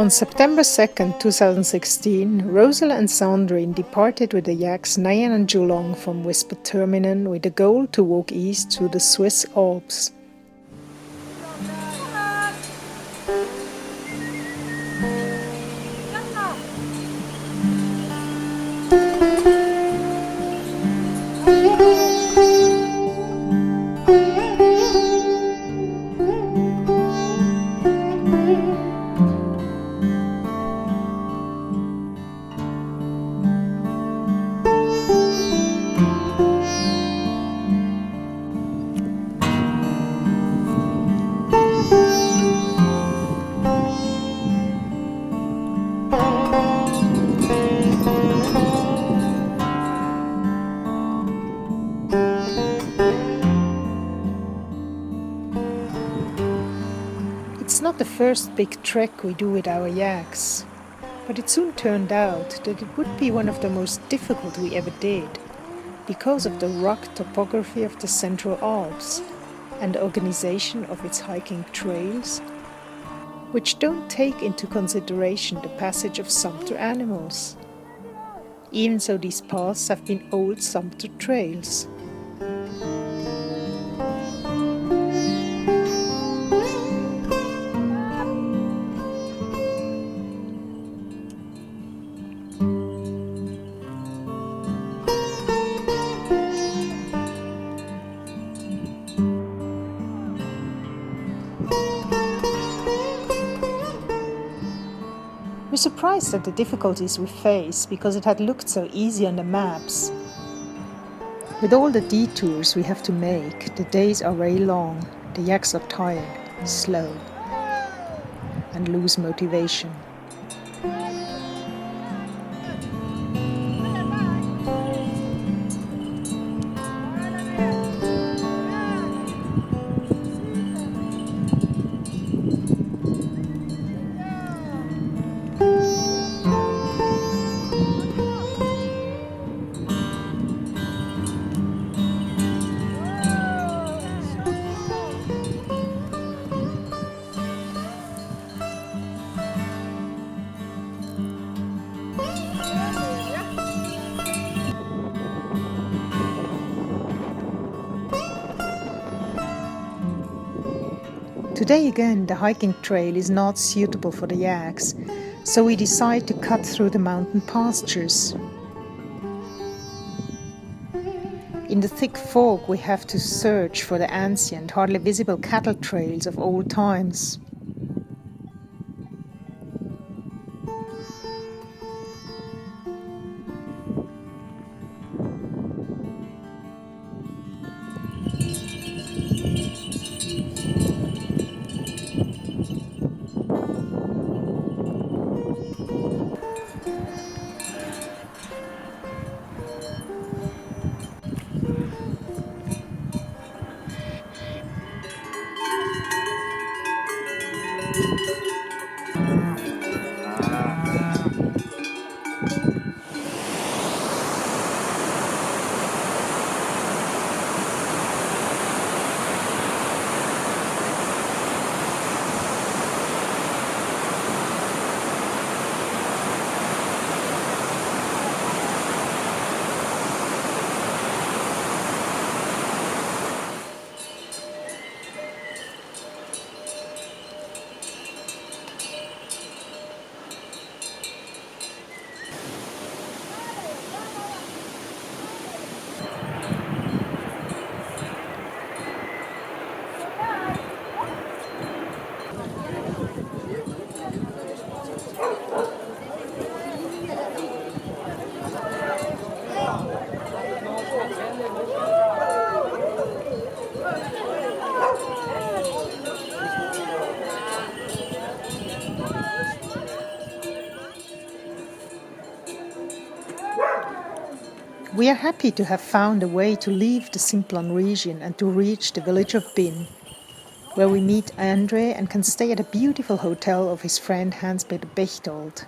On September 2nd, 2016, Rosal and Sandrine departed with the yaks Nayan and Julong from Nufenen with the goal to walk east through the Swiss Alps. It's not the first big trek we do with our yaks, but it soon turned out that it would be one of the most difficult we ever did, because of the rock topography of the Central Alps and the organization of its hiking trails, which don't take into consideration the passage of sumpter animals. Even so, these paths have been old sumpter trails. We're surprised at the difficulties we face because it had looked so easy on the maps. With all the detours we have to make, the days are very long, the yaks are tired, slow, and lose motivation. Today again, the hiking trail is not suitable for the yaks, so we decide to cut through the mountain pastures. In the thick fog, we have to search for the ancient, hardly visible cattle trails of old times. We are happy to have found a way to leave the Simplon region and to reach the village of Bin, where we meet Andre and can stay at a beautiful hotel of his friend Hans-Peter Bechtold.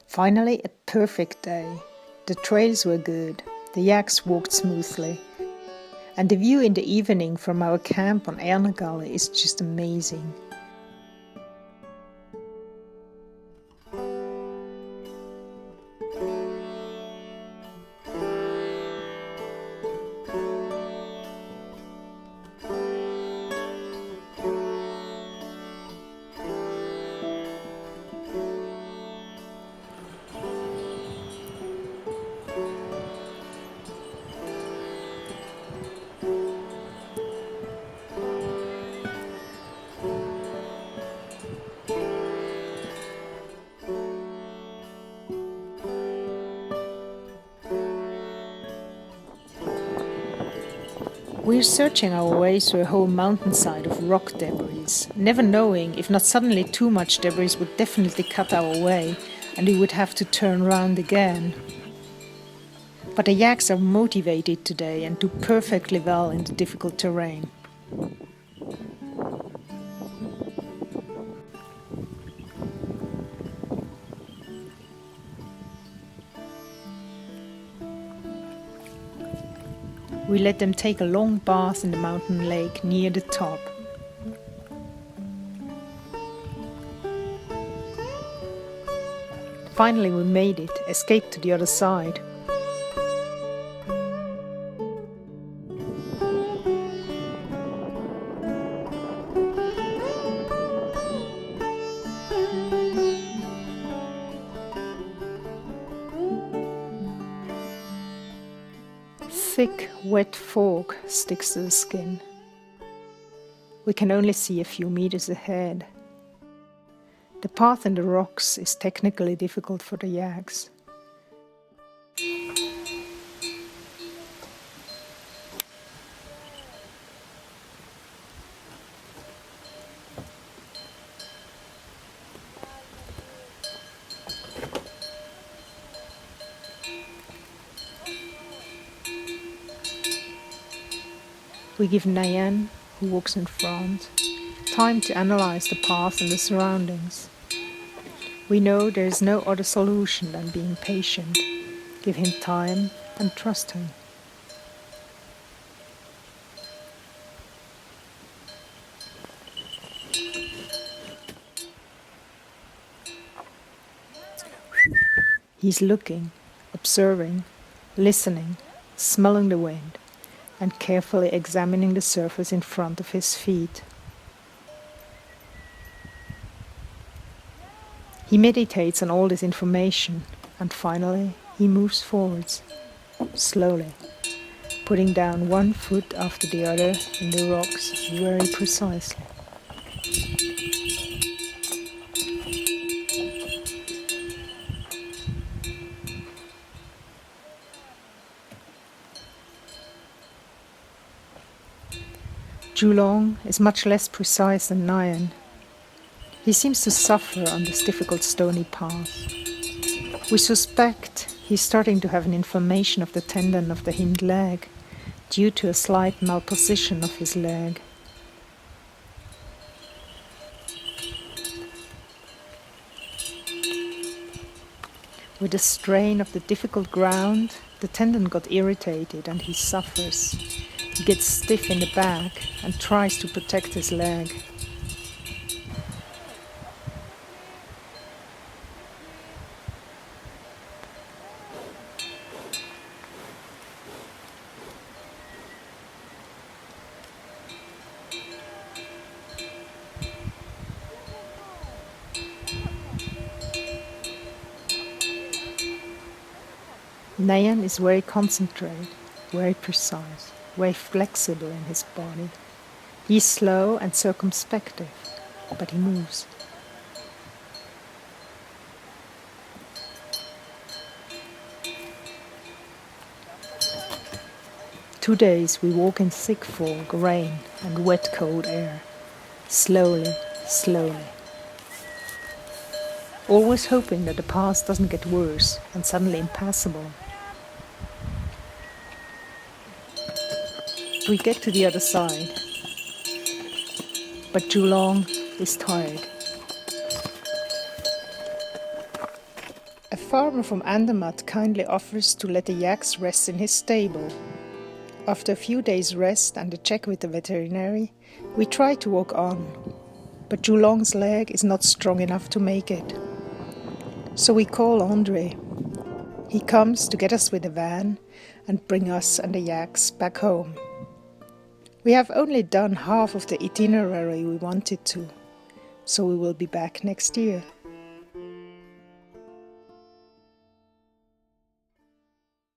Finally, a perfect day. The trails were good, the yaks walked smoothly, and the view in the evening from our camp on Ernegale is just amazing. We're searching our way through a whole mountainside of rock debris, never knowing if not suddenly too much debris would definitely cut our way and we would have to turn round again. But the yaks are motivated today and do perfectly well in the difficult terrain. We let them take a long bath in the mountain lake near the top. Finally we made it, escaped to the other side. Thick, wet fog sticks to the skin. We can only see a few meters ahead. The path in the rocks is technically difficult for the yaks. We give Nufenen, who walks in front, time to analyze the path and the surroundings. We know there is no other solution than being patient. Give him time and trust him. He's looking, observing, listening, smelling the wind, and carefully examining the surface in front of his feet. He meditates on all this information, and finally he moves forwards, slowly, putting down one foot after the other in the rocks very precisely. Julong is much less precise than Nufenen. He seems to suffer on this difficult stony path. We suspect he's starting to have an inflammation of the tendon of the hind leg due to a slight malposition of his leg. With the strain of the difficult ground, the tendon got irritated and he suffers. He gets stiff in the back and tries to protect his leg. Nufenen is very concentrated, very precise, very flexible in his body. He's slow and circumspective, but he moves. Two days we walk in thick fog, rain and wet cold air, slowly, slowly. Always hoping that the path doesn't get worse and suddenly impassable. We get to the other side, but Julong is tired. A farmer from Andermatt kindly offers to let the yaks rest in his stable. After a few days' rest and a check with the veterinary, we try to walk on, but Julong's leg is not strong enough to make it. So we call André. He comes to get us with a van and bring us and the yaks back home. We have only done half of the itinerary we wanted to, so we will be back next year.